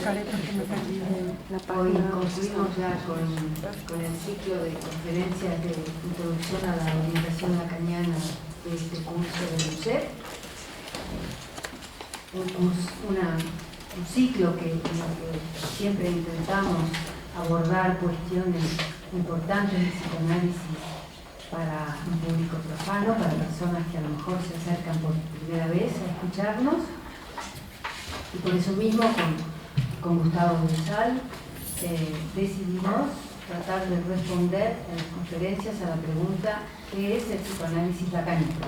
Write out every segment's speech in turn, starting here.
Hoy concluimos ya con el ciclo de conferencias de introducción a la orientación lacaniana de este curso de UCEP. Un ciclo en el que siempre intentamos abordar cuestiones importantes de psicoanálisis para un público profano, para personas que a lo mejor se acercan por primera vez a escucharnos. Y por eso mismo, con Gustavo Bersal, decidimos tratar de responder en las conferencias a la pregunta ¿qué es el psicoanálisis lacaniano?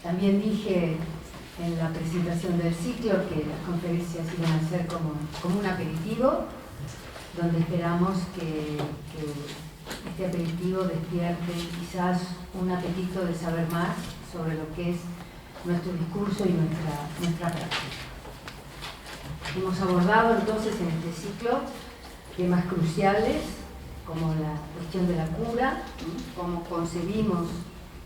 También dije en la presentación del ciclo que las conferencias iban a ser como un aperitivo, donde esperamos que este aperitivo despierte quizás un apetito de saber más sobre lo que es nuestro discurso y nuestra práctica. Hemos abordado entonces en este ciclo temas cruciales como la cuestión de la cura, cómo concebimos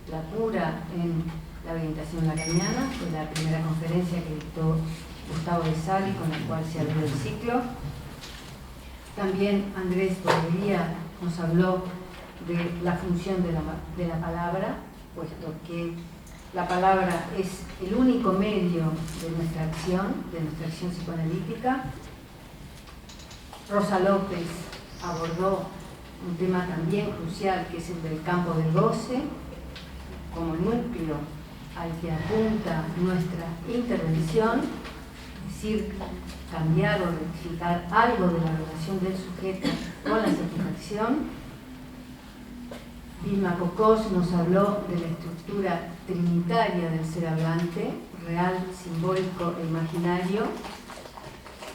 la cura en la orientación lacaniana, fue la primera conferencia que dictó Gustavo Bersal y con la cual se abrió el ciclo. También Andrés Borreguía nos habló de la función de la palabra, puesto que la palabra es el único medio de nuestra acción psicoanalítica. Rosa López abordó un tema también crucial, que es el del campo del goce, como núcleo al que apunta nuestra intervención, es decir, cambiar o rectificar algo de la relación del sujeto con la satisfacción. Vilma Cocós nos habló de la estructura trinitaria del ser hablante, real, simbólico e imaginario,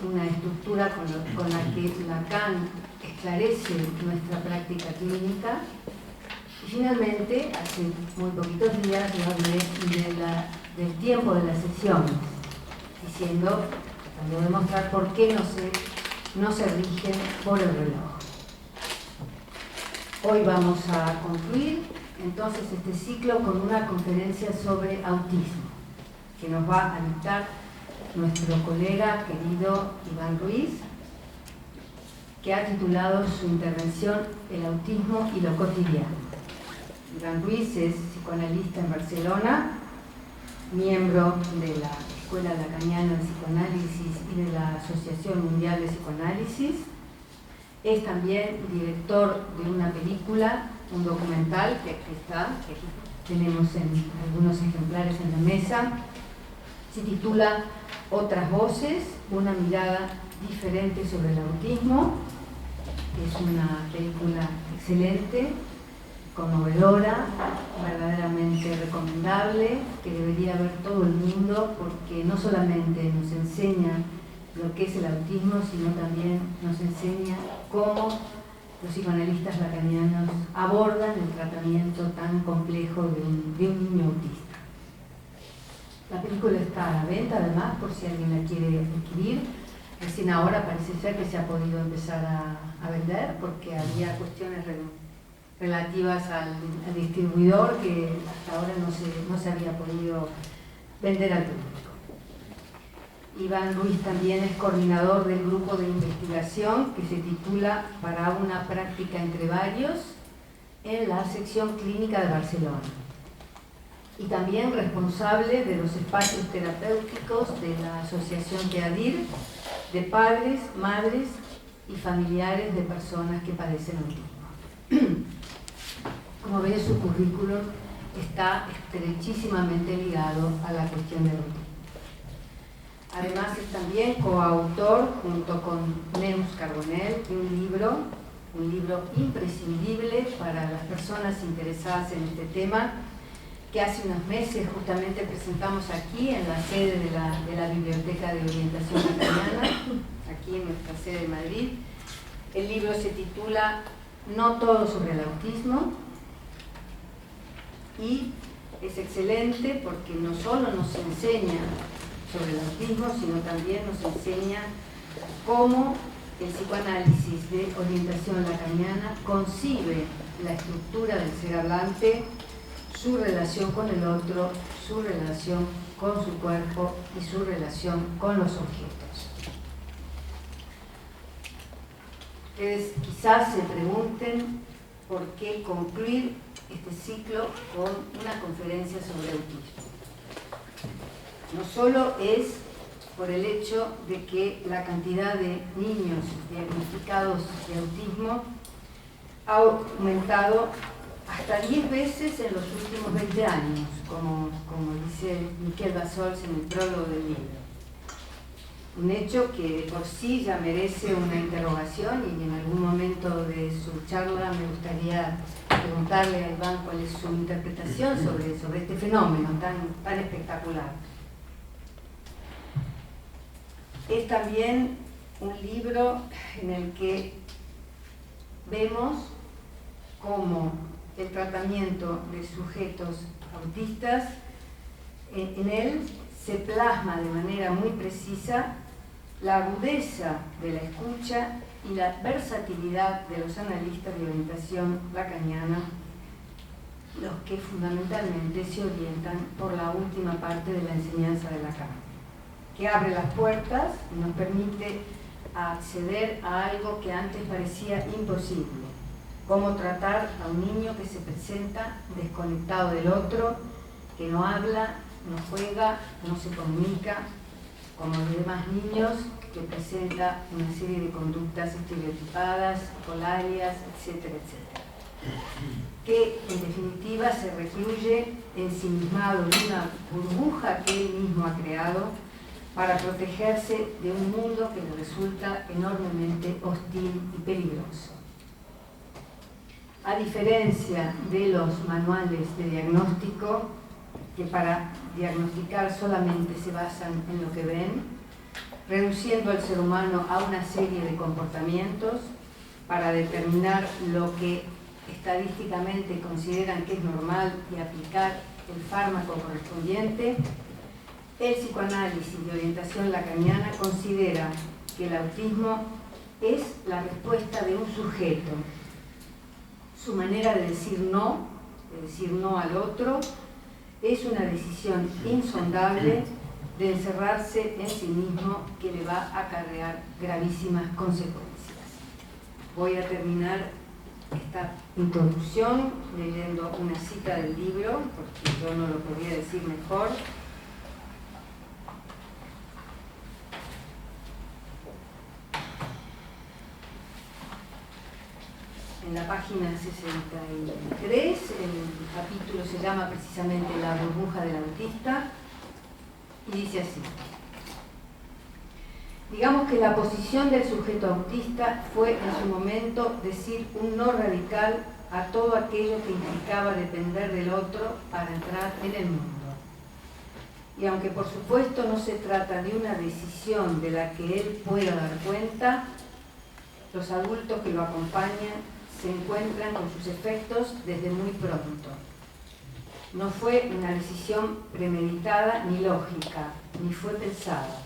una estructura con la que Lacan esclarece nuestra práctica clínica. Y finalmente, hace muy poquitos días, yo hablé del tiempo de las sesiones, diciendo, tratando de demostrar por qué no se rigen por el reloj. Hoy vamos a concluir entonces este ciclo con una conferencia sobre autismo, que nos va a dictar nuestro colega querido Iván Ruiz, que ha titulado su intervención El autismo y lo cotidiano. Iván Ruiz es psicoanalista en Barcelona, miembro de la Escuela Lacaniana de Psicoanálisis y de la Asociación Mundial de Psicoanálisis. Es también director de una película, un documental que aquí está, que aquí tenemos en algunos ejemplares en la mesa. Se titula Otras voces, una mirada diferente sobre el autismo. Es una película excelente, conmovedora, verdaderamente recomendable, que debería ver todo el mundo, porque no solamente nos enseña lo que es el autismo, sino también nos enseña cómo los psicoanalistas lacanianos abordan el tratamiento tan complejo de un niño autista. La película está a la venta, además, por si alguien la quiere adquirir. Recién ahora parece ser que se ha podido empezar a vender, porque había cuestiones relativas al distribuidor que hasta ahora no se había podido vender al público. Iván Ruiz también es coordinador del grupo de investigación que se titula Para una práctica entre varios en la sección clínica de Barcelona. Y también responsable de los espacios terapéuticos de la Asociación TEADIR de padres, madres y familiares de personas que padecen autismo. Como ven, su currículum está estrechísimamente ligado a la cuestión del autismo. Además es también coautor, junto con Neus Carbonell, de un libro imprescindible para las personas interesadas en este tema, que hace unos meses justamente presentamos aquí en la sede de la Biblioteca de Orientación Lacaniana, aquí en nuestra sede de Madrid. El libro se titula No todo sobre el autismo, y es excelente porque no solo nos enseña sobre el autismo, sino también nos enseña cómo el psicoanálisis de orientación lacaniana concibe la estructura del ser hablante, su relación con el otro, su relación con su cuerpo y su relación con los objetos. Ustedes quizás se pregunten por qué concluir este ciclo con una conferencia sobre autismo. No solo es por el hecho de que la cantidad de niños diagnosticados de autismo ha aumentado hasta 10 veces en los últimos 20 años, como dice Miquel Bassols en el prólogo del libro. Un hecho que de por sí ya merece una interrogación, y en algún momento de su charla me gustaría preguntarle a Iván cuál es su interpretación sobre este fenómeno tan espectacular. Es también un libro en el que vemos cómo el tratamiento de sujetos autistas, en él se plasma de manera muy precisa la agudeza de la escucha y la versatilidad de los analistas de orientación lacaniana, los que fundamentalmente se orientan por la última parte de la enseñanza de Lacan, que abre las puertas y nos permite acceder a algo que antes parecía imposible: cómo tratar a un niño que se presenta desconectado del otro, que no habla, no juega, no se comunica, como los demás niños, que presenta una serie de conductas estereotipadas, polarias, etcétera, etcétera. Que en definitiva se recluye ensimismado en una burbuja que él mismo ha creado para protegerse de un mundo que le resulta enormemente hostil y peligroso. A diferencia de los manuales de diagnóstico, que para diagnosticar solamente se basan en lo que ven, reduciendo al ser humano a una serie de comportamientos para determinar lo que estadísticamente consideran que es normal y aplicar el fármaco correspondiente, el psicoanálisis de orientación lacaniana considera que el autismo es la respuesta de un sujeto, su manera de decir no al otro, es una decisión insondable de encerrarse en sí mismo que le va a acarrear gravísimas consecuencias. Voy a terminar esta introducción leyendo una cita del libro, porque yo no lo podría decir mejor. En la página 63, el capítulo se llama precisamente La burbuja del autista, y dice así: digamos que la posición del sujeto autista fue en su momento decir un no radical a todo aquello que implicaba depender del otro para entrar en el mundo. Y aunque por supuesto no se trata de una decisión de la que él pueda dar cuenta, los adultos que lo acompañan se encuentran con sus efectos desde muy pronto. No fue una decisión premeditada ni lógica, ni fue pensada.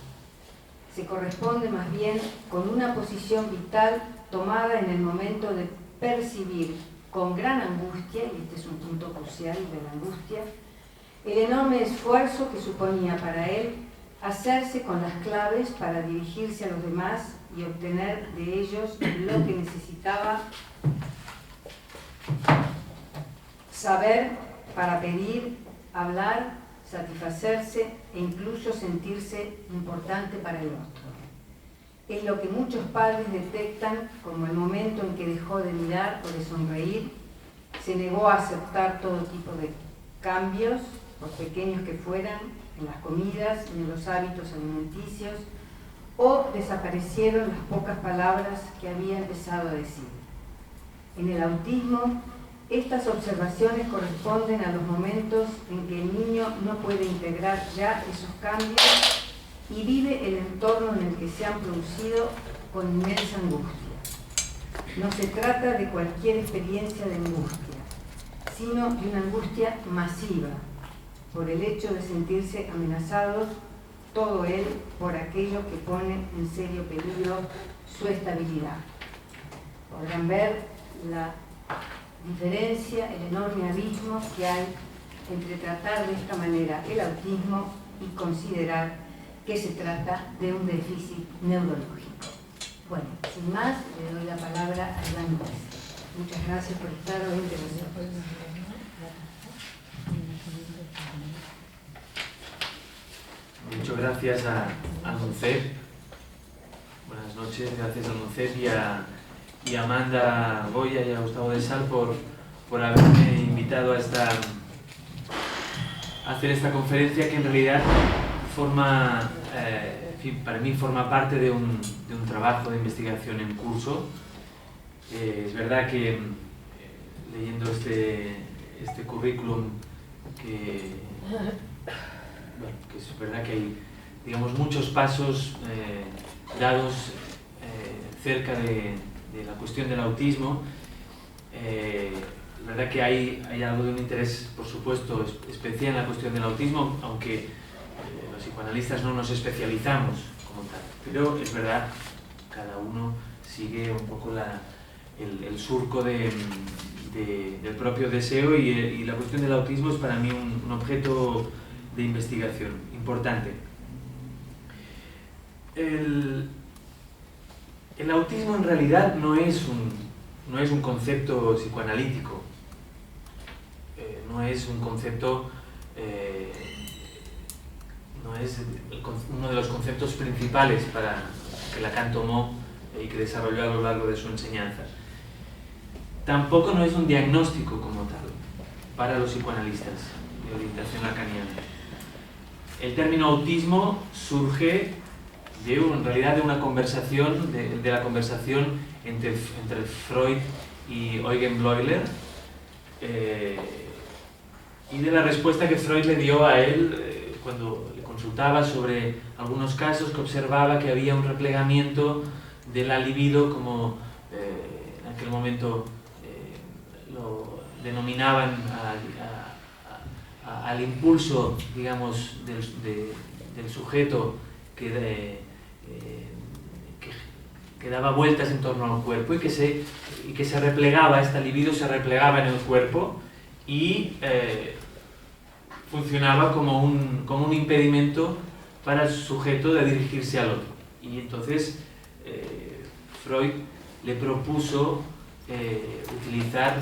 Se corresponde más bien con una posición vital tomada en el momento de percibir con gran angustia, y este es un punto crucial de la angustia, el enorme esfuerzo que suponía para él hacerse con las claves para dirigirse a los demás y obtener de ellos lo que necesitaba saber para pedir, hablar, satisfacerse e incluso sentirse importante para el otro. Es lo que muchos padres detectan como el momento en que dejó de mirar o de sonreír, se negó a aceptar todo tipo de cambios, por pequeños que fueran, en las comidas, en los hábitos alimenticios, o desaparecieron las pocas palabras que había empezado a decir. En el autismo, estas observaciones corresponden a los momentos en que el niño no puede integrar ya esos cambios y vive el entorno en el que se han producido con inmensa angustia. No se trata de cualquier experiencia de angustia, sino de una angustia masiva, por el hecho de sentirse amenazados, todo él, por aquello que pone en serio peligro su estabilidad. Podrán ver la diferencia, el enorme abismo que hay entre tratar de esta manera el autismo y considerar que se trata de un déficit neurológico. Bueno, sin más, le doy la palabra a Iván Ruiz. Muchas gracias por estar hoy entre nosotros. Muchas gracias a Nuncep. Buenas noches, gracias a Nuncep y a Amanda Goya y a Gustavo de Sal por haberme invitado a hacer esta conferencia, que en realidad para mí forma parte de un trabajo de investigación en curso. Es verdad que leyendo este currículum que es verdad que hay, digamos, muchos pasos dados cerca de la cuestión del autismo. La verdad que hay algo de un interés, por supuesto, especial en la cuestión del autismo, aunque los psicoanalistas no nos especializamos como tal. Pero es verdad, cada uno sigue un poco el surco del propio deseo, y la cuestión del autismo es para mí un objeto de investigación importante. El autismo en realidad no es un concepto psicoanalítico, no es un concepto, no es uno de los conceptos principales que Lacan tomó y que desarrolló a lo largo de su enseñanza. Tampoco no es un diagnóstico como tal para los psicoanalistas de orientación lacaniana. El término autismo surge en realidad de una conversación, de la conversación entre Freud y Eugen Bleuler, y de la respuesta que Freud le dio a él cuando le consultaba sobre algunos casos que observaba que había un replegamiento de la libido, como en aquel momento lo denominaban, al impulso, digamos, del sujeto que daba vueltas en torno al cuerpo y que se replegaba, esta libido se replegaba en el cuerpo y funcionaba como un impedimento para el sujeto de dirigirse al otro. Y entonces Freud le propuso utilizar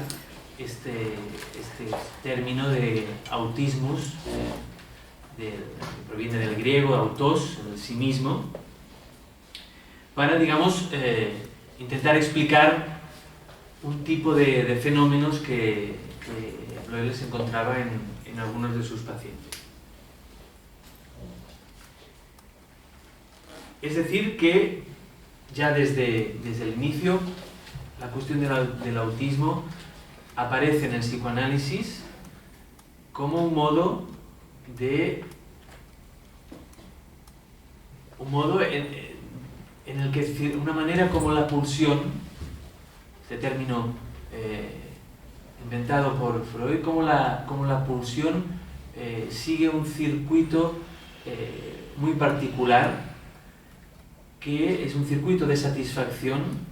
este término de autismus, que proviene del griego autos, el sí mismo, para, digamos, intentar explicar un tipo de fenómenos que Bleuler se encontraba en algunos de sus pacientes. Es decir, que ya desde el inicio la cuestión del autismo aparece en el psicoanálisis como un modo en el que, una manera como la pulsión, este término inventado por Freud, como la pulsión sigue un circuito muy particular, que es un circuito de satisfacción,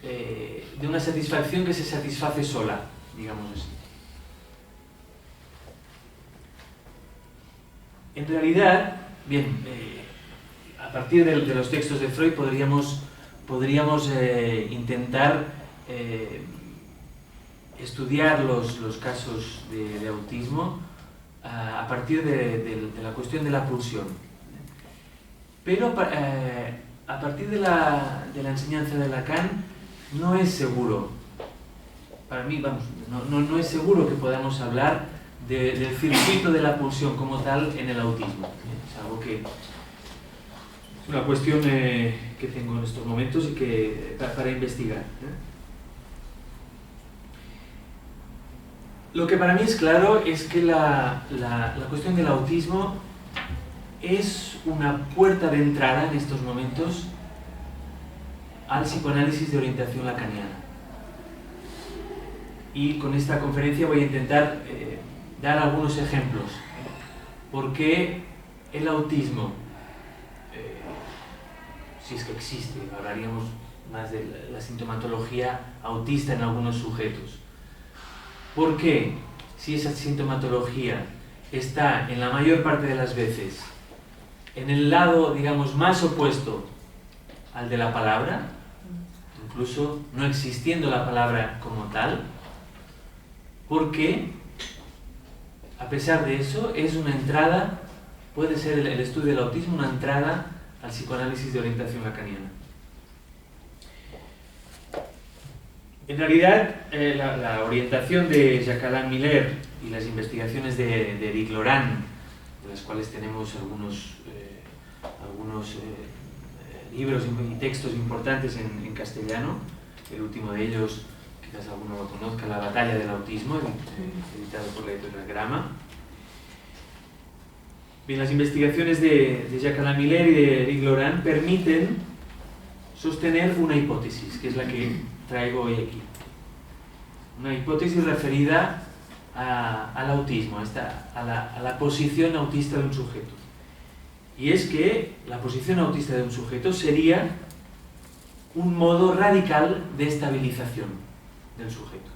de una satisfacción que se satisface sola, digamos así. En realidad, bien, a partir de los textos de Freud podríamos intentar estudiar los casos de autismo a partir de la cuestión de la pulsión. Pero a partir de la enseñanza de Lacan no es seguro, para mí, vamos, no es seguro que podamos hablar del circuito de la pulsión como tal en el autismo. Es algo que es una cuestión que tengo en estos momentos y que para investigar. Lo que para mí es claro es que la cuestión del autismo es una puerta de entrada en estos momentos al psicoanálisis de orientación lacaniana. Y con esta conferencia voy a intentar dar algunos ejemplos. ¿Por qué el autismo, si es que existe, hablaríamos más de la sintomatología autista en algunos sujetos? ¿Por qué, si esa sintomatología está en la mayor parte de las veces en el lado, digamos, más opuesto al de la palabra, incluso no existiendo la palabra como tal, porque a pesar de eso es una entrada, puede ser el estudio del autismo una entrada al psicoanálisis de orientación lacaniana. En realidad, la orientación de Jacques-Alain Miller y las investigaciones de Eric Laurent, de las cuales tenemos algunos libros y textos importantes en castellano, el último de ellos, quizás alguno lo conozca, La batalla del autismo, editado por la editorial Grama. Bien, las investigaciones de Jacques-Alain Miller y de Eric Laurent permiten sostener una hipótesis, que es la que traigo hoy aquí. Una hipótesis referida al autismo, a la posición autista de un sujeto. Y es que la posición autista de un sujeto sería un modo radical de estabilización del sujeto.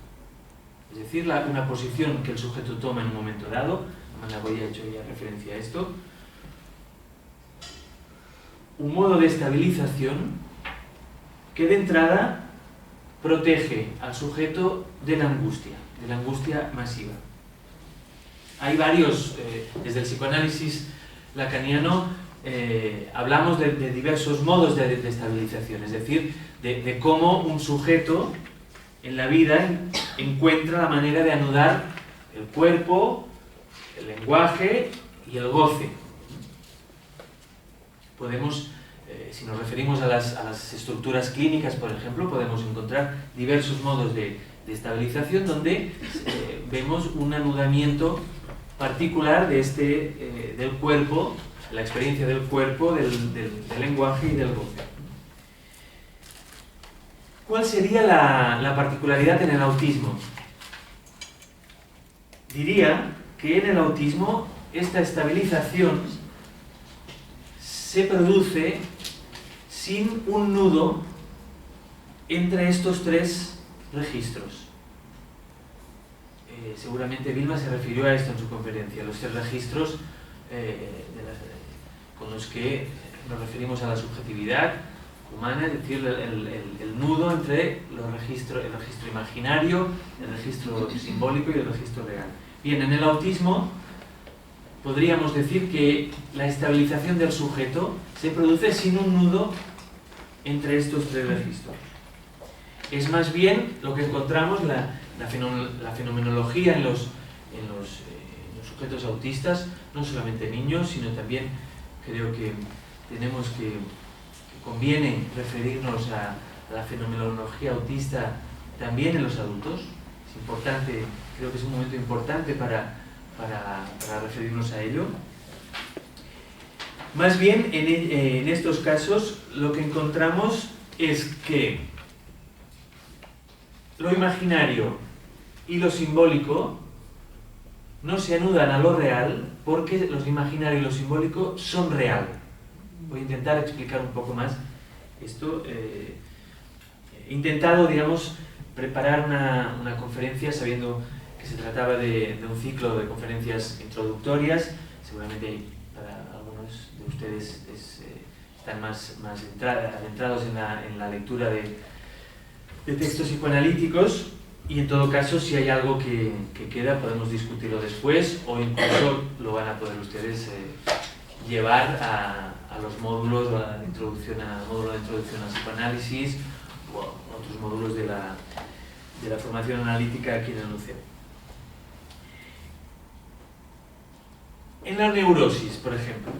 Es decir, una posición que el sujeto toma en un momento dado, Amanda Boya ha hecho ya referencia a esto, un modo de estabilización que de entrada protege al sujeto de la angustia masiva. Hay varios, desde el psicoanálisis lacaniano, hablamos de diversos modos de estabilización, es decir, de cómo un sujeto en la vida encuentra la manera de anudar el cuerpo, el lenguaje y el goce. Podemos, si nos referimos a las estructuras clínicas, por ejemplo, podemos encontrar diversos modos de estabilización donde vemos un anudamiento particular del cuerpo, la experiencia del cuerpo, del lenguaje y del goce. ¿Cuál sería la particularidad en el autismo? Diría que en el autismo esta estabilización se produce sin un nudo entre estos tres registros. Seguramente Vilma se refirió a esto en su conferencia, los tres registros con los que nos referimos a la subjetividad humana, es decir, el nudo entre el registro imaginario, el registro simbólico y el registro real. Bien, en el autismo podríamos decir que la estabilización del sujeto se produce sin un nudo entre estos tres registros. Es más bien lo que encontramos, la fenomenología en los sujetos autistas, no solamente niños, sino también creo que conviene referirnos a la fenomenología autista también en los adultos. Es importante, creo que es un momento importante para referirnos a ello. Más bien, en estos casos, lo que encontramos es que lo imaginario y lo simbólico no se anudan a lo real porque lo imaginario y lo simbólico son real. Voy a intentar explicar un poco más esto. He intentado, digamos, preparar una conferencia sabiendo que se trataba de un ciclo de conferencias introductorias. Seguramente para algunos de ustedes están más adentrados en la lectura de textos psicoanalíticos, y en todo caso, si hay algo que queda, podemos discutirlo después, o incluso lo van a poder ustedes llevar a los módulos, o a la introducción módulo de introducción al psicoanálisis, o a otros módulos de la formación analítica aquí en el UCEM. En la neurosis, por ejemplo.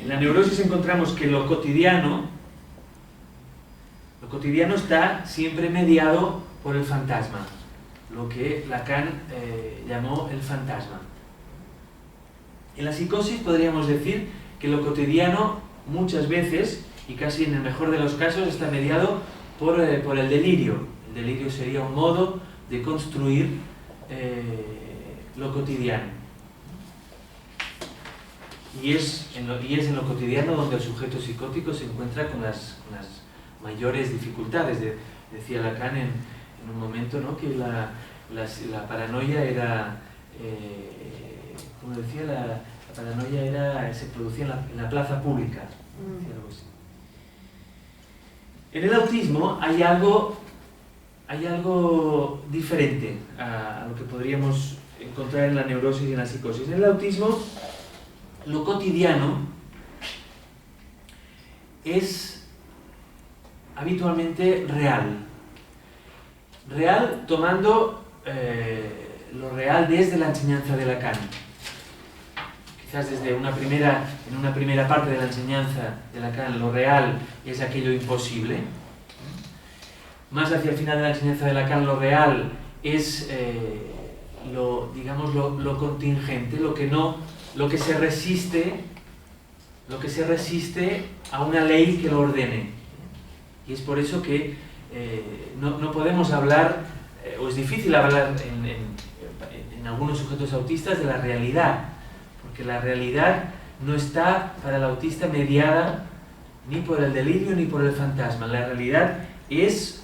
En la neurosis encontramos que lo cotidiano está siempre mediado por el fantasma, lo que Lacan llamó el fantasma. En la psicosis podríamos decir que lo cotidiano muchas veces, y casi en el mejor de los casos, está mediado por el delirio. El delirio sería un modo de construir lo cotidiano. Y es en lo cotidiano donde el sujeto psicótico se encuentra con las mayores dificultades. Decía Lacan en un momento, ¿no?, que la paranoia era como decía, la paranoia se producía en la plaza pública. Decía algo así. En el autismo hay algo diferente a lo que podríamos encontrar en la neurosis y en la psicosis. En el autismo, lo cotidiano es habitualmente real. Real tomando lo real desde la enseñanza de Lacan. Quizás en una primera parte de la enseñanza de Lacan, lo real es aquello imposible. Más hacia el final de la enseñanza de Lacan, lo real es lo contingente, lo que se resiste a una ley que lo ordene. Y es por eso que no podemos hablar, o es difícil hablar en algunos sujetos autistas de la realidad, porque la realidad no está para el autista mediada ni por el delirio ni por el fantasma. La realidad es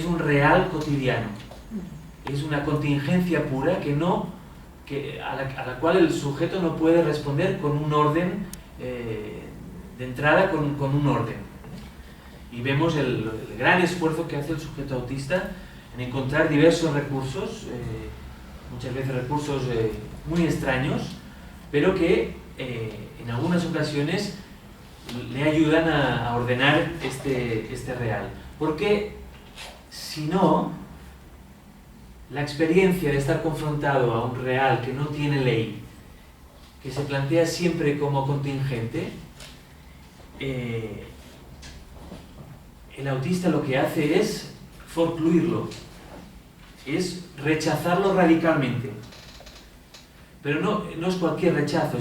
un real cotidiano, es una contingencia pura a la cual el sujeto no puede responder con un orden, de entrada con un orden. Y vemos el gran esfuerzo que hace el sujeto autista en encontrar diversos recursos, muchas veces recursos muy extraños, pero que en algunas ocasiones le ayudan a ordenar este real. Porque si no, la experiencia de estar confrontado a un real que no tiene ley, que se plantea siempre como contingente, el autista lo que hace es forcluirlo, es rechazarlo radicalmente. Pero no es cualquier rechazo,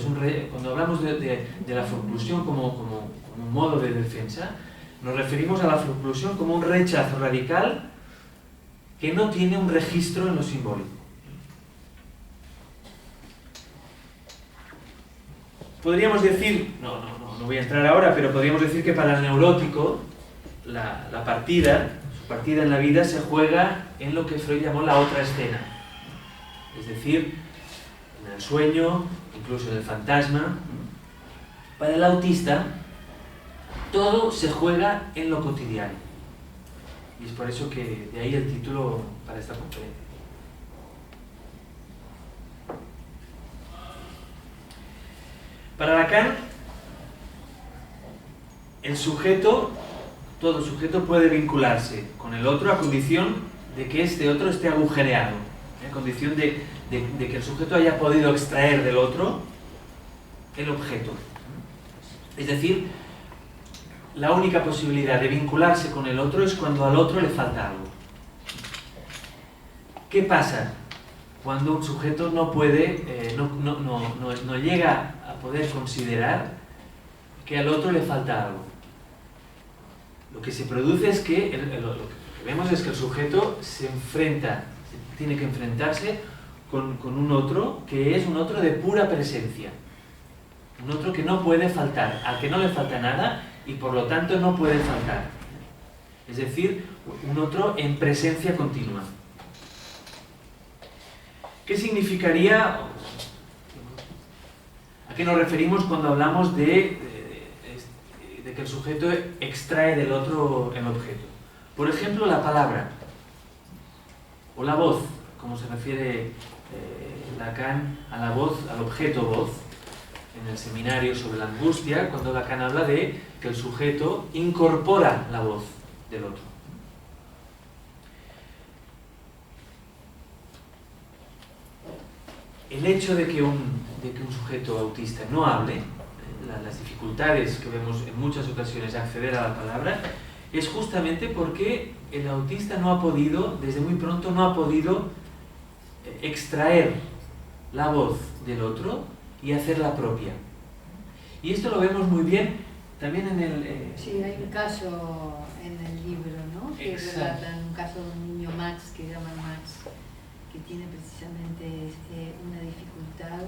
cuando hablamos de la forclusión como un modo de defensa, nos referimos a la forclusión como un rechazo radical que no tiene un registro en lo simbólico. Podríamos decir, no voy a entrar ahora, pero podríamos decir que para el neurótico su partida en la vida se juega en lo que Freud llamó la otra escena. Es decir, en el sueño, incluso en el fantasma. Para el autista, todo se juega en lo cotidiano. Y es por eso que de ahí el título para esta conferencia. Para Lacan, todo sujeto puede vincularse con el otro a condición de que este otro esté agujereado, a condición de que el sujeto haya podido extraer del otro el objeto. Es decir, la única posibilidad de vincularse con el otro es cuando al otro le falta algo. ¿Qué pasa cuando un sujeto no puede, no llega a poder considerar que al otro le falta algo? Lo que se produce es que, lo que vemos es que el sujeto tiene que enfrentarse con un otro que es un otro de pura presencia. Un otro que no puede faltar, al que no le falta nada y por lo tanto no puede faltar. Es decir, un otro en presencia continua. ¿Qué significaría? ¿A qué nos referimos cuando hablamos de que el sujeto extrae del otro el objeto? Por ejemplo, la palabra o la voz, como se refiere Lacan a la voz, al objeto voz, en el seminario sobre la angustia, cuando Lacan habla de que el sujeto incorpora la voz del otro. El hecho de que un sujeto autista no hable, las dificultades que vemos en muchas ocasiones a acceder a la palabra, es justamente porque el autista desde muy pronto no ha podido extraer la voz del otro y hacerla propia. Y esto lo vemos muy bien también en el... Sí, hay un caso en el libro, ¿no? Que relata un caso de un niño Max, que se llama Max, que tiene precisamente una dificultad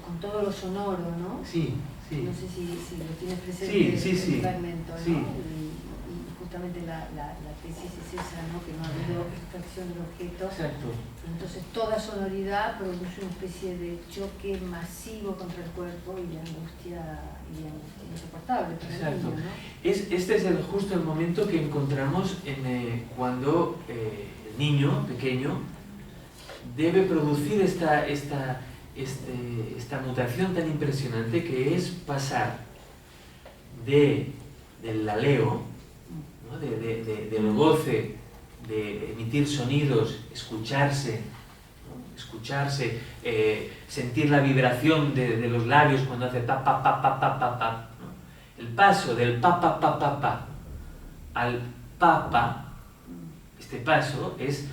con todo lo sonoro, ¿no? Sí. No sé si lo tienes presente sí. el fragmento, ¿no? Sí. Y justamente la tesis es esa, ¿no? Que no ha habido extracción del objeto. Exacto. Entonces toda sonoridad produce una especie de choque masivo contra el cuerpo y de angustia insoportable para el niño, ¿no? Este es justo el momento que encontramos cuando el niño pequeño debe producir esta mutación tan impresionante, que es pasar del aleo, ¿no? del goce de emitir sonidos, escucharse, sentir la vibración de los labios cuando hace pa pa pa pa pa pa pa, ¿no? El paso del pa pa pa pa pa al pa pa, este paso es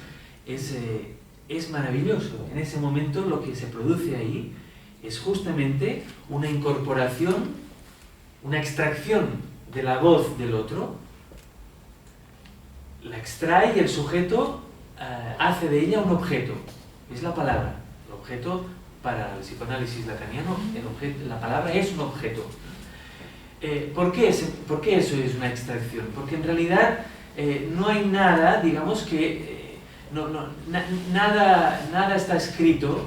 maravilloso. En ese momento lo que se produce ahí es justamente una incorporación, una extracción de la voz del otro, la extrae y el sujeto hace de ella un objeto. Es la palabra. El objeto, para el psicoanálisis lacaniano, la palabra es un objeto. ¿Por qué eso es una extracción? Porque en realidad no hay nada, digamos que nada está escrito,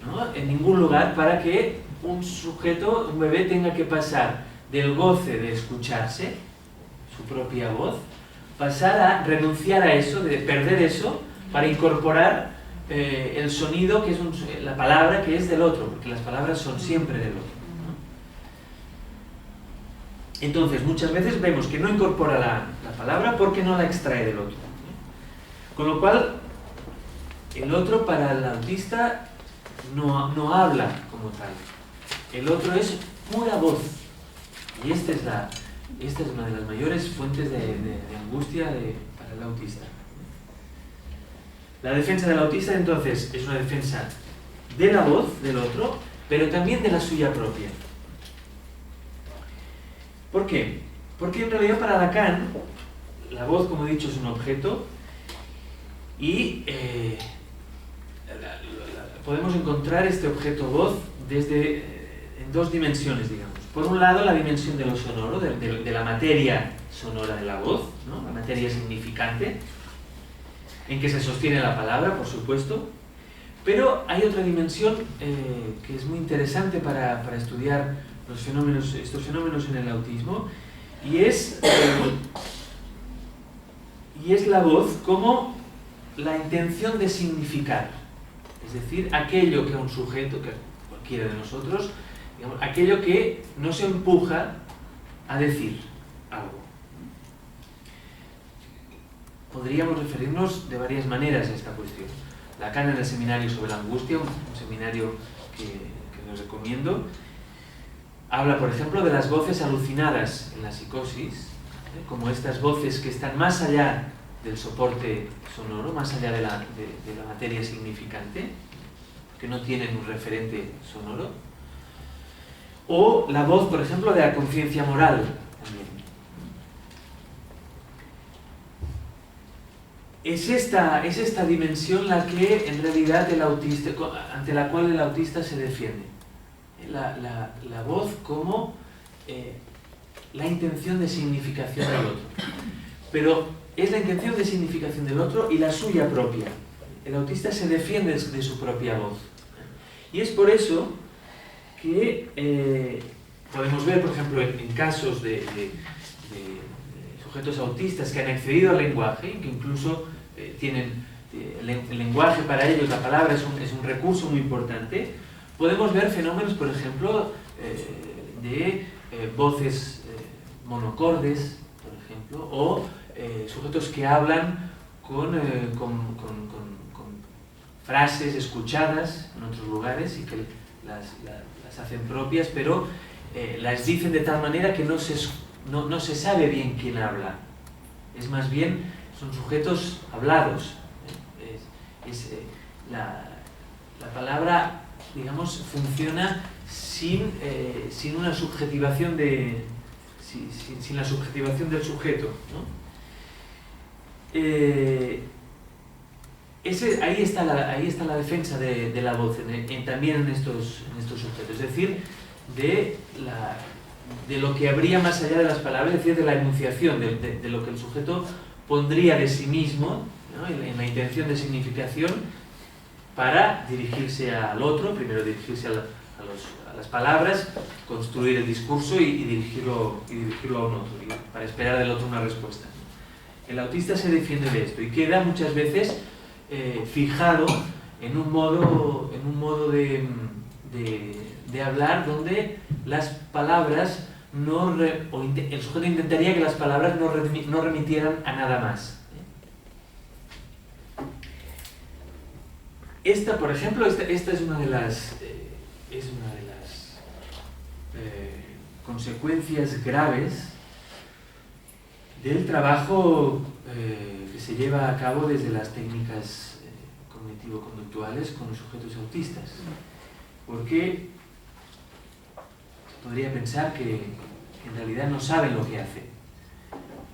¿no? En ningún lugar para que un sujeto, un bebé, tenga que pasar del goce de escucharse, su propia voz, pasar a renunciar a eso, de perder eso, para incorporar el sonido, que es la palabra, que es del otro, porque las palabras son siempre del otro, ¿no? Entonces, muchas veces vemos que no incorpora la palabra porque no la extrae del otro, ¿no? Con lo cual, el otro para el autista no habla como tal. El otro es pura voz. Y esta es una de las mayores fuentes de angustia para el autista. La defensa del autista, entonces, es una defensa de la voz del otro, pero también de la suya propia. ¿Por qué? Porque en realidad para Lacan, la voz, como he dicho, es un objeto y podemos encontrar este objeto voz en dos dimensiones, digamos. Por un lado, la dimensión de lo sonoro, de la materia sonora de la voz, ¿no? La materia significante, en que se sostiene la palabra, por supuesto. Pero hay otra dimensión que es muy interesante para estudiar estos fenómenos en el autismo, y es la voz como la intención de significar. Es decir, aquello que un sujeto, que cualquiera de nosotros, digamos, aquello que nos empuja a decir algo. Podríamos referirnos de varias maneras a esta cuestión. Lacan, en el seminario sobre la angustia, un seminario que les recomiendo, habla, por ejemplo, de las voces alucinadas en la psicosis, como estas voces que están más allá del soporte sonoro, más allá de la materia significante, que no tienen un referente sonoro. O la voz, por ejemplo, de la conciencia moral también. Es esta dimensión la que en realidad ante la cual el autista se defiende. La voz como la intención de significación del otro. Pero es la intención de significación del otro y la suya propia. El autista se defiende de su propia voz. Y es por eso que podemos ver, por ejemplo, en casos de sujetos autistas que han accedido al lenguaje, que incluso tienen el lenguaje para ellos, la palabra es un recurso muy importante. Podemos ver fenómenos, por ejemplo, de voces monocordes, por ejemplo, o sujetos que hablan con frases escuchadas en otros lugares y que las hacen propias, pero las dicen de tal manera que no se sabe bien quién habla. Es más bien, son sujetos hablados. La palabra, digamos, funciona sin una subjetivación sin la subjetivación del sujeto, ¿no? Ahí está la defensa de la voz también en estos sujetos, es decir, de de lo que habría más allá de las palabras, es decir, de la enunciación, de lo que el sujeto pondría de sí mismo, ¿no?, en la intención de significación, para dirigirse al otro, primero dirigirse a las palabras, construir el discurso y dirigirlo a un otro, y para esperar del otro una respuesta. El autista se defiende de esto y queda muchas veces fijado en un modo de hablar donde las palabras el sujeto intentaría que las palabras no remitieran a nada más. Esta, por ejemplo, esta es una de las consecuencias graves del trabajo que se lleva a cabo desde las técnicas cognitivo-conductuales con los sujetos autistas, porque se podría pensar que en realidad no saben lo que hacen.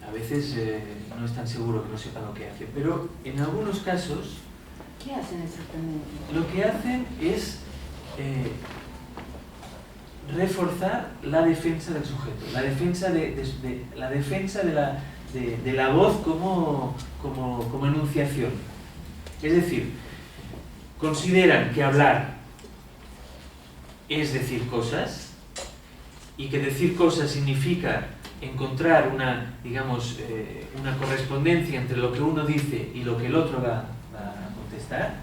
A veces no es tan seguro que no sepan lo que hacen, pero en algunos casos ¿qué hacen exactamente? lo que hacen es reforzar la defensa del sujeto, la defensa de la voz como enunciación. Es decir, consideran que hablar es decir cosas y que decir cosas significa encontrar una correspondencia entre lo que uno dice y lo que el otro va a contestar,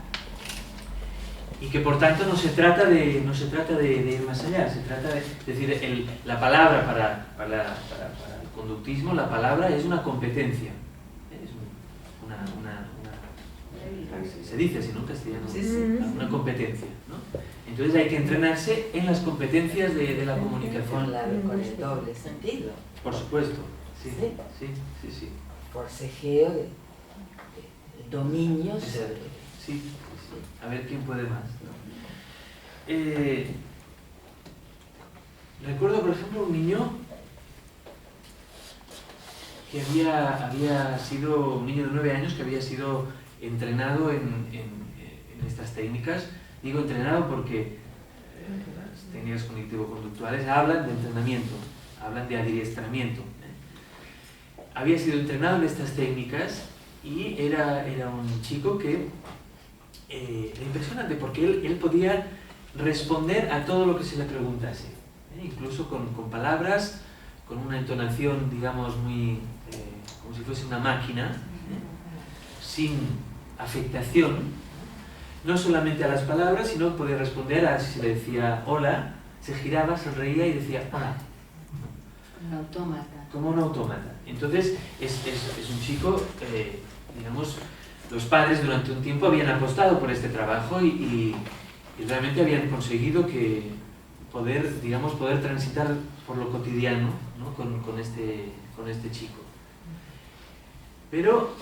y que por tanto no se trata de ir más allá, se trata de decir, la palabra para el conductismo, la palabra es una competencia, es se dice así, ¿no?, en castellano, una competencia, ¿no? Entonces hay que entrenarse en las competencias de la comunicación. Con el doble sentido. Por supuesto, sí. Forcejeo de dominio sobre... Sí. A ver quién puede más, ¿no? Recuerdo, por ejemplo, un niño que había sido, un niño de 9 años que había sido entrenado en estas técnicas. Digo entrenado porque las técnicas cognitivo-conductuales hablan de entrenamiento, hablan de adiestramiento. Había sido entrenado en estas técnicas y era un chico que era impresionante porque él podía responder a todo lo que se le preguntase, incluso con palabras, con una entonación, digamos, muy como si fuese una máquina, sin afectación, no solamente a las palabras, sino podía responder a, si se le decía hola, se giraba, sonreía y decía hola. Un autómata. Como un autómata. Entonces, es un chico, digamos, los padres durante un tiempo habían apostado por este trabajo y realmente habían conseguido poder transitar por lo cotidiano, ¿no?, con este chico. Pero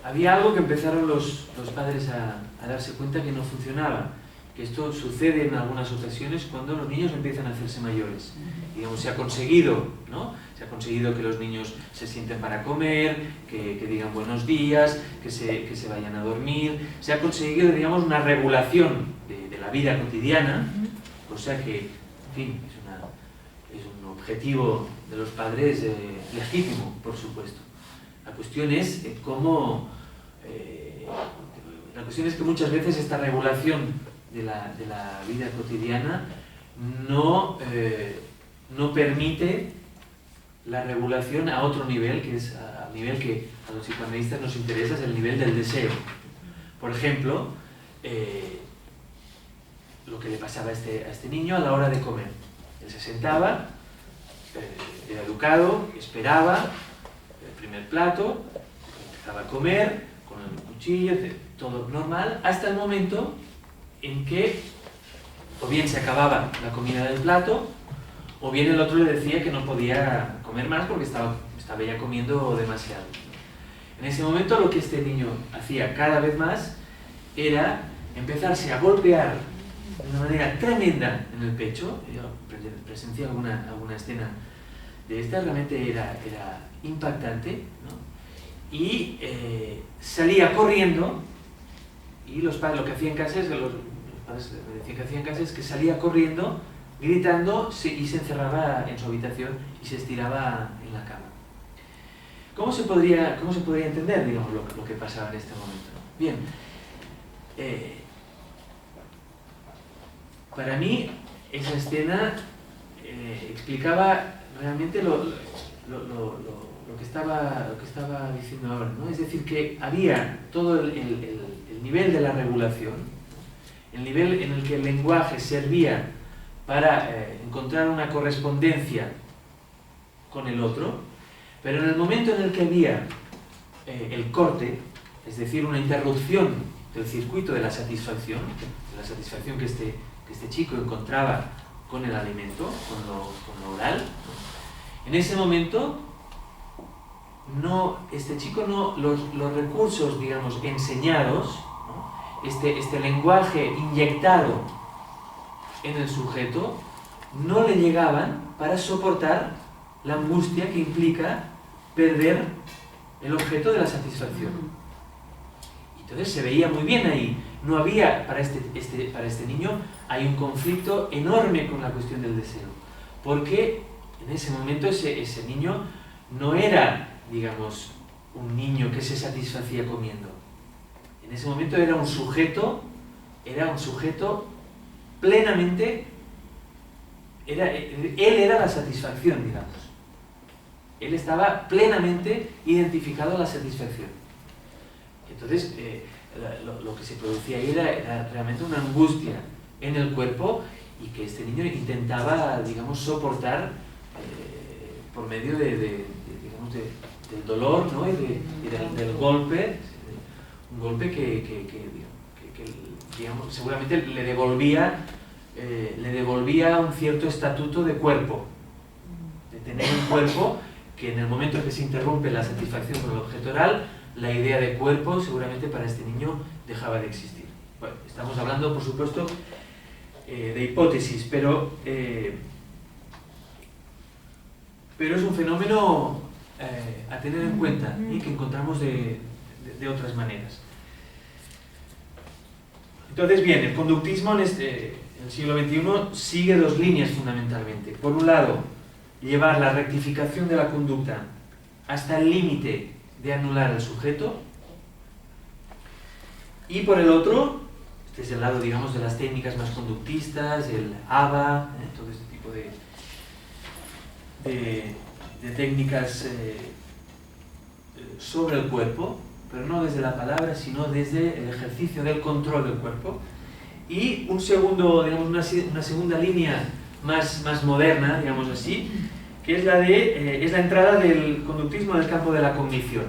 había algo que empezaron los padres a darse cuenta que no funcionaba, que esto sucede en algunas ocasiones cuando los niños empiezan a hacerse mayores. Digamos, se ha conseguido, ¿no?, se ha conseguido que los niños se sienten para comer, que digan buenos días, que se vayan a dormir. Se ha conseguido, digamos, una regulación de la vida cotidiana, cosa que, en fin, es un objetivo de los padres legítimo, por supuesto. La cuestión es la cuestión es que muchas veces esta regulación de la vida cotidiana no permite la regulación a otro nivel, que es al nivel que a los psicoanalistas nos interesa, es el nivel del deseo. Por ejemplo, lo que le pasaba a este niño a la hora de comer. Él se sentaba, era educado, esperaba el primer plato, empezaba a comer con el cuchillo, todo normal, hasta el momento en que o bien se acababa la comida del plato, o bien el otro le decía que no podía comer más porque estaba ya comiendo demasiado. En ese momento lo que este niño hacía cada vez más era empezarse a golpear de una manera tremenda en el pecho. Yo presencié alguna escena de esta, realmente era impactante, ¿no? Y salía corriendo, y los padres lo que hacían en casa es, los padres me decían que hacían en casa es que salía corriendo gritando y se encerraba en su habitación y se estiraba en la cama. ¿Cómo se podría entender, digamos, lo que pasaba en este momento? Bien, para mí esa escena explicaba realmente lo que estaba diciendo ahora, ¿no? Es decir, que había todo el nivel de la regulación, el nivel en el que el lenguaje servía para encontrar una correspondencia con el otro, pero en el momento en el que había el corte, es decir, una interrupción del circuito de la satisfacción que este chico encontraba con el alimento, con lo oral, en ese momento este chico los recursos, digamos, enseñados, ¿no? este lenguaje inyectado en el sujeto, no le llegaban para soportar la angustia que implica perder el objeto de la satisfacción. Entonces se veía muy bien ahí. No había, para este niño, hay un conflicto enorme con la cuestión del deseo. Porque en ese momento ese niño no era, digamos, un niño que se satisfacía comiendo. En ese momento era un sujeto plenamente, él era la satisfacción, digamos. Él estaba plenamente identificado a la satisfacción. Entonces, lo que se producía ahí era realmente una angustia en el cuerpo y que este niño intentaba, digamos, soportar por medio del dolor, ¿no? y del golpe, un golpe que digamos, seguramente le devolvía un cierto estatuto de cuerpo, de tener un cuerpo que en el momento en que se interrumpe la satisfacción con el objeto oral, la idea de cuerpo seguramente para este niño dejaba de existir. Bueno, estamos hablando, por supuesto, de hipótesis, pero es un fenómeno a tener en cuenta y que encontramos de otras maneras. Entonces, bien, el conductismo en el siglo XXI sigue dos líneas fundamentalmente. Por un lado, llevar la rectificación de la conducta hasta el límite de anular al sujeto, y por el otro, este es el lado, digamos, de las técnicas más conductistas, el ABA, todo este tipo de técnicas sobre el cuerpo, pero no desde la palabra, sino desde el ejercicio del control del cuerpo. Y un segundo, digamos, una segunda línea más moderna, digamos así, que es la entrada del conductismo en el campo de la cognición.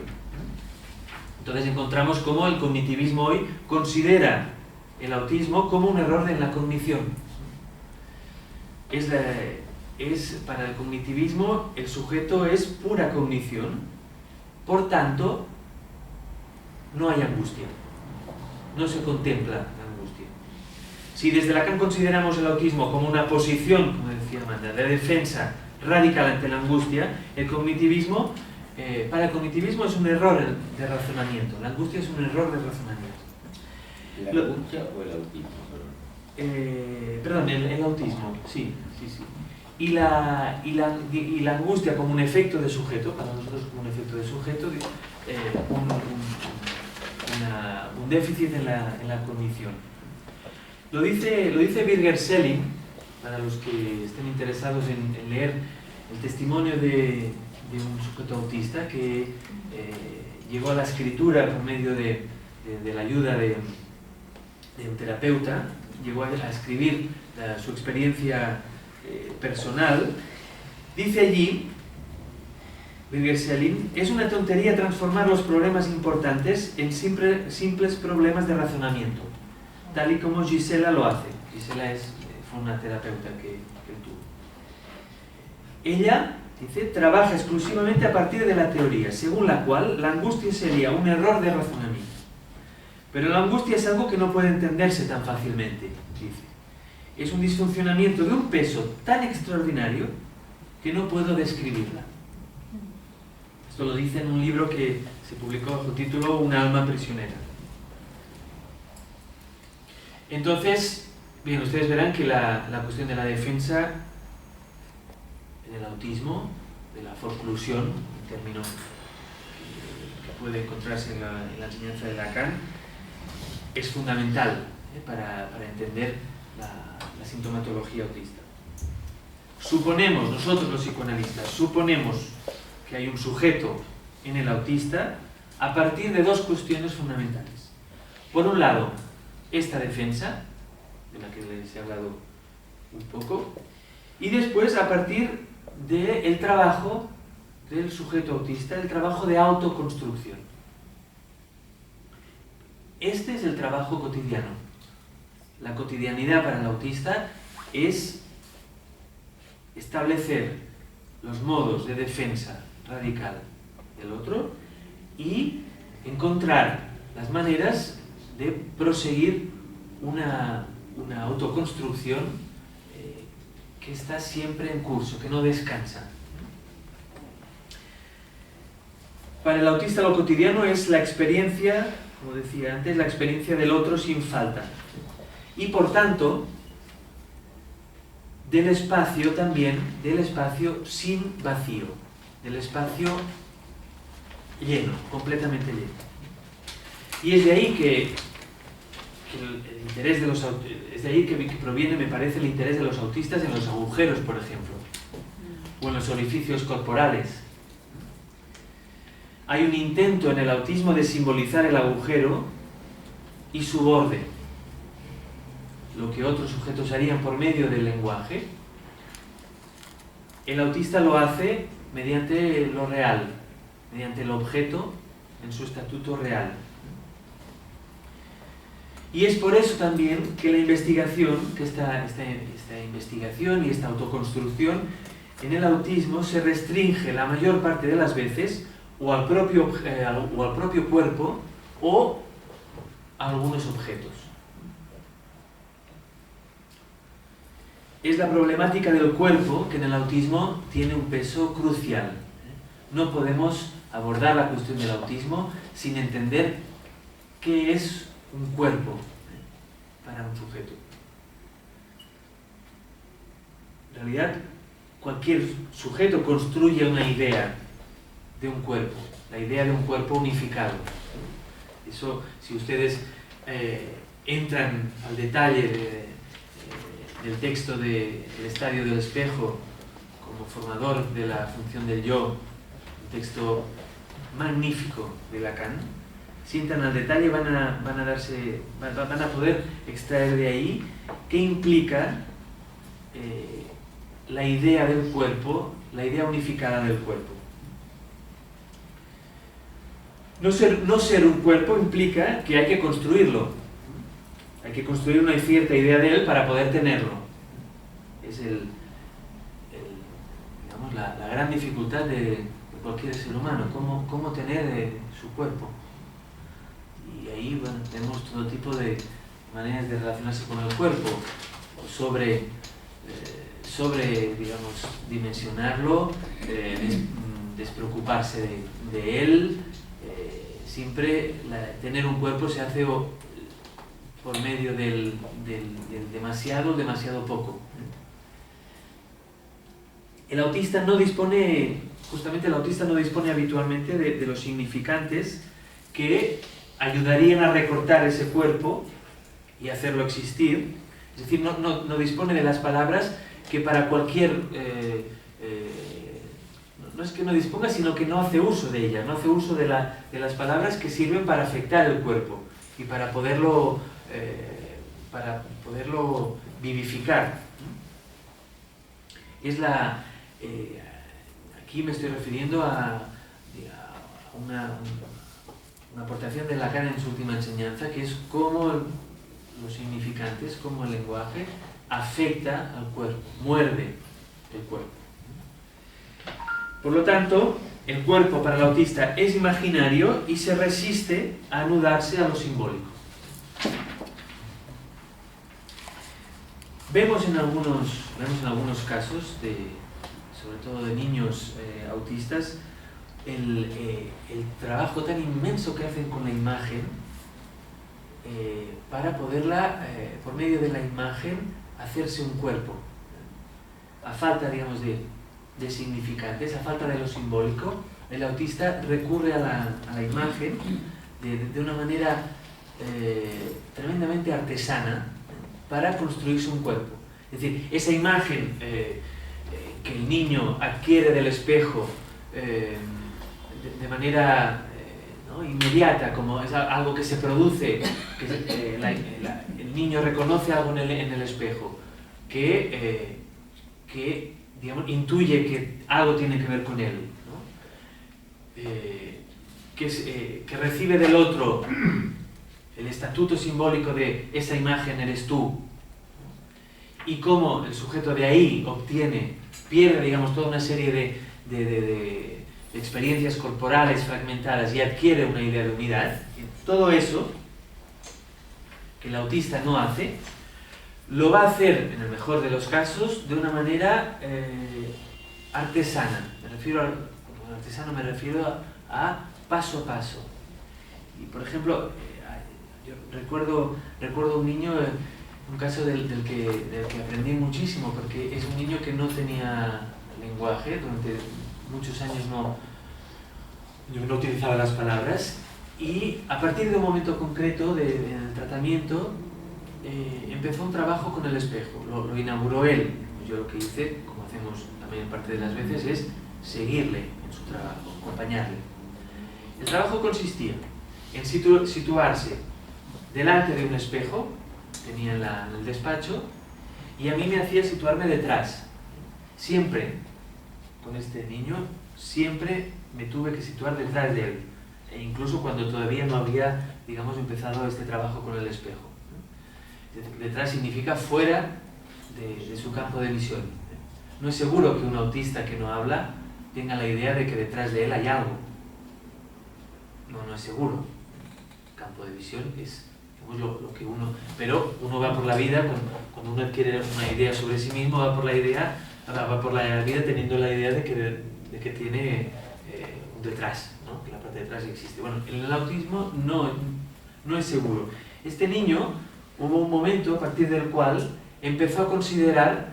Entonces encontramos cómo el cognitivismo hoy considera el autismo como un error en la cognición. Para el cognitivismo el sujeto es pura cognición, por tanto no hay angustia, no se contempla la angustia. Si desde Lacan consideramos el autismo como una posición, como decía Amanda, de defensa radical ante la angustia, para el cognitivismo es un error de razonamiento. La angustia es un error de razonamiento. ¿La angustia o el autismo? Perdón, el autismo, sí. Y la angustia como un efecto de sujeto, para nosotros como un efecto de sujeto, un déficit en la cognición. Lo dice Birger Selling, para los que estén interesados en leer el testimonio de un sujeto autista que llegó a la escritura por medio de la ayuda de un terapeuta, llegó a escribir su experiencia personal. Dice allí Birger Selling: es una tontería transformar los problemas importantes en simples problemas de razonamiento, tal y como Gisela lo hace. Gisela fue una terapeuta que tuvo. Ella, dice, trabaja exclusivamente a partir de la teoría, según la cual la angustia sería un error de razonamiento. Pero la angustia es algo que no puede entenderse tan fácilmente, dice. Es un disfuncionamiento de un peso tan extraordinario que no puedo describirla. Esto lo dice en un libro que se publicó bajo el título Un alma prisionera. Entonces, Bien, ustedes verán que la cuestión de la defensa en el autismo, de la forclusión, un término que puede encontrarse en la enseñanza de Lacan, es fundamental para entender la sintomatología autista. Suponemos, nosotros los psicoanalistas, suponemos que hay un sujeto en el autista a partir de dos cuestiones fundamentales. Por un lado, esta defensa, de la que les he hablado un poco, y después a partir del trabajo del sujeto autista, el trabajo de autoconstrucción. Este es el trabajo cotidiano. La cotidianidad para el autista es establecer los modos de defensa radical del otro y encontrar las maneras de proseguir una autoconstrucción que está siempre en curso, que no descansa. Para el autista lo cotidiano es la experiencia, como decía antes, la experiencia del otro sin falta. Y por tanto, del espacio también, del espacio sin vacío, del espacio lleno, completamente lleno. Y es de ahí que el interés de los es de ahí que proviene, me parece, el interés de los autistas en los agujeros, por ejemplo, o en los orificios corporales. Hay un intento en el autismo de simbolizar el agujero y su borde, lo que otros sujetos harían por medio del lenguaje. El autista lo hace mediante lo real, mediante el objeto en su estatuto real. Y es por eso también que la investigación, que esta investigación y esta autoconstrucción en el autismo se restringe la mayor parte de las veces o al propio cuerpo o a algunos objetos. Es la problemática del cuerpo que en el autismo tiene un peso crucial. No podemos abordar la cuestión del autismo sin entender qué es un cuerpo para un sujeto. En realidad, cualquier sujeto construye una idea de un cuerpo, la idea de un cuerpo unificado. Eso, si ustedes entran al detalle del texto de El estadio del espejo como formador de la función del yo, un texto magnífico de Lacan, si entran al detalle van a poder extraer de ahí qué implica la idea del cuerpo, la idea unificada del cuerpo. No ser un cuerpo implica que hay que construirlo. Hay que construir una cierta idea de él para poder tenerlo. Es digamos, la gran dificultad de cualquier ser humano, cómo tener su cuerpo. Y ahí, bueno, tenemos todo tipo de maneras de relacionarse con el cuerpo, sobre digamos, dimensionarlo, despreocuparse de él. Siempre tener un cuerpo se hace por medio del demasiado poco. El autista no dispone habitualmente de los significantes que ayudarían a recortar ese cuerpo y hacerlo existir. Es decir, no dispone de las palabras que para cualquier... no es que no disponga, sino que no hace uso de ellas, no hace uso de las palabras que sirven para afectar el cuerpo y para poderlo vivificar. Aquí me estoy refiriendo a una aportación de Lacan en su última enseñanza, que es cómo los significantes, cómo el lenguaje afecta al cuerpo, muerde el cuerpo. Por lo tanto, el cuerpo para el autista es imaginario y se resiste a anudarse a lo simbólico. Vemos en algunos casos, sobre todo de niños autistas, el trabajo tan inmenso que hacen con la imagen, para poderla, por medio de la imagen, hacerse un cuerpo. A falta, digamos, de significantes, a falta de lo simbólico, el autista recurre a la imagen de una manera tremendamente artesana para construirse un cuerpo. Es decir, esa imagen que el niño adquiere del espejo de manera ¿no? inmediata, como es algo que se produce, que el niño reconoce algo en el espejo, que digamos, intuye que algo tiene que ver con él, ¿no? Que recibe del otro el estatuto simbólico de esa imagen eres tú, ¿no? Y cómo el sujeto de ahí pierde, digamos, toda una serie de experiencias corporales fragmentadas y adquiere una idea de unidad. Todo eso que el autista no hace, lo va a hacer, en el mejor de los casos, de una manera artesana. Como artesano me refiero a paso a paso. Y por ejemplo, yo recuerdo un niño, un caso del que aprendí muchísimo, porque es un niño que no tenía lenguaje, durante muchos años no utilizaba las palabras, y a partir de un momento concreto del tratamiento, empezó un trabajo con el espejo, lo inauguró él. Yo lo que hice, como hacemos también parte de las veces, es seguirle en su trabajo, acompañarle. El trabajo consistía en situarse delante de un espejo, tenía en el despacho, y a mí me hacía situarme detrás. Siempre, con este niño, siempre me tuve que situar detrás de él, e incluso cuando todavía no había, digamos, empezado este trabajo con el espejo. Detrás significa fuera de su campo de visión. No es seguro que un autista que no habla tenga la idea de que detrás de él hay algo. No es seguro. El campo de visión es lo que uno... Pero uno va por la vida, cuando uno adquiere una idea sobre sí mismo, va por la vida teniendo la idea de que tiene un detrás, ¿no? Que la parte de atrás existe. Bueno, en el autismo no es seguro. Este niño, hubo un momento a partir del cual empezó a considerar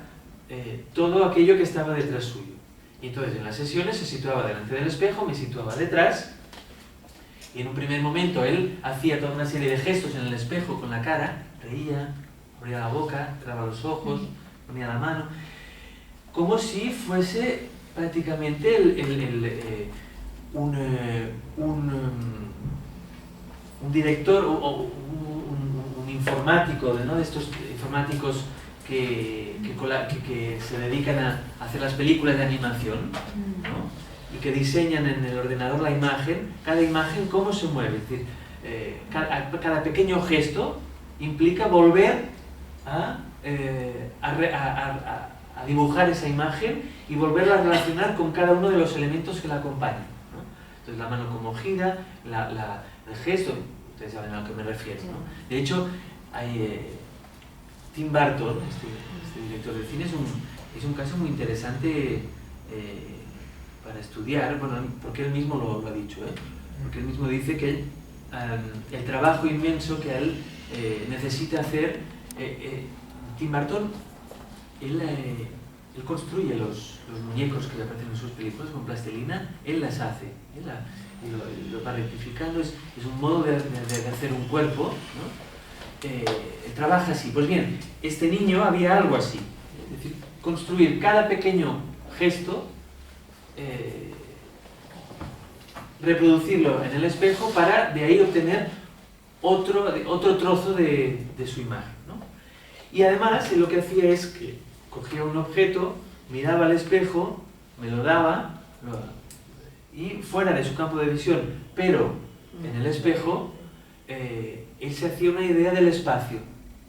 todo aquello que estaba detrás suyo. Y entonces en las sesiones se situaba delante del espejo, me situaba detrás, y en un primer momento él hacía toda una serie de gestos en el espejo con la cara, reía, abría la boca, cerraba los ojos, ponía la mano, como si fuese prácticamente un director o un informático, ¿no? De estos informáticos que se dedican a hacer las películas de animación, ¿no? Y que diseñan en el ordenador la imagen, cada imagen cómo se mueve. Es decir, cada pequeño gesto implica volver a dibujar esa imagen y volverla a relacionar con cada uno de los elementos que la acompañan, ¿no? Entonces la mano como gira, el gesto, ustedes saben a lo que me refiero, ¿no? De hecho, Tim Burton, este director de cine, es un caso muy interesante para estudiar, bueno, porque él mismo lo ha dicho, porque él mismo dice que el trabajo inmenso que él necesita hacer, Tim Burton, él construye los muñecos que le aparecen en sus películas con plastilina, él las hace, lo va rectificando, es un modo de hacer un cuerpo, ¿no? Trabaja así. Pues bien, este niño había algo así, es decir, construir cada pequeño gesto, reproducirlo en el espejo para de ahí obtener otro trozo de su imagen, ¿no? Y además lo que hacía es que cogía un objeto, miraba al espejo, me lo daba, y fuera de su campo de visión, pero en el espejo, él se hacía una idea del espacio,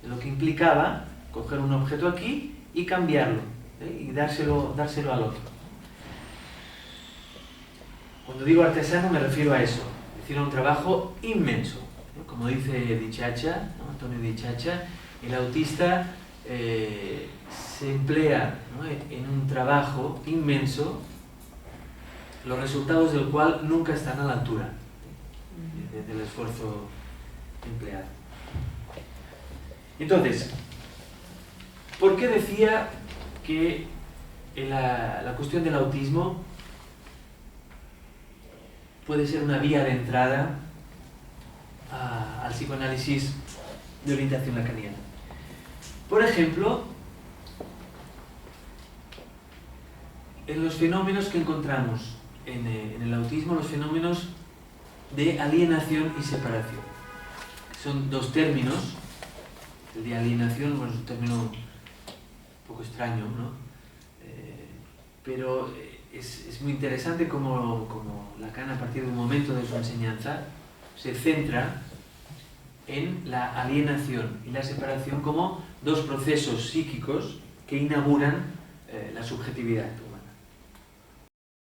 de lo que implicaba coger un objeto aquí y cambiarlo, y dárselo al otro. Cuando digo artesano me refiero a eso, es decir, a un trabajo inmenso. Como dice Dichacha, ¿no? Antonio Dichacha, el autista se emplea, ¿no? en un trabajo inmenso, los resultados del cual nunca están a la altura del esfuerzo empleado. Entonces, ¿por qué decía que la cuestión del autismo puede ser una vía de entrada al psicoanálisis de orientación lacaniana? Por ejemplo, en los fenómenos que encontramos en el autismo, los fenómenos de alienación y separación. Son dos términos. El de alienación, bueno, es un término un poco extraño, ¿no? Pero es muy interesante como Lacan, a partir de un momento de su enseñanza, se centra en la alienación y la separación como dos procesos psíquicos que inauguran la subjetividad.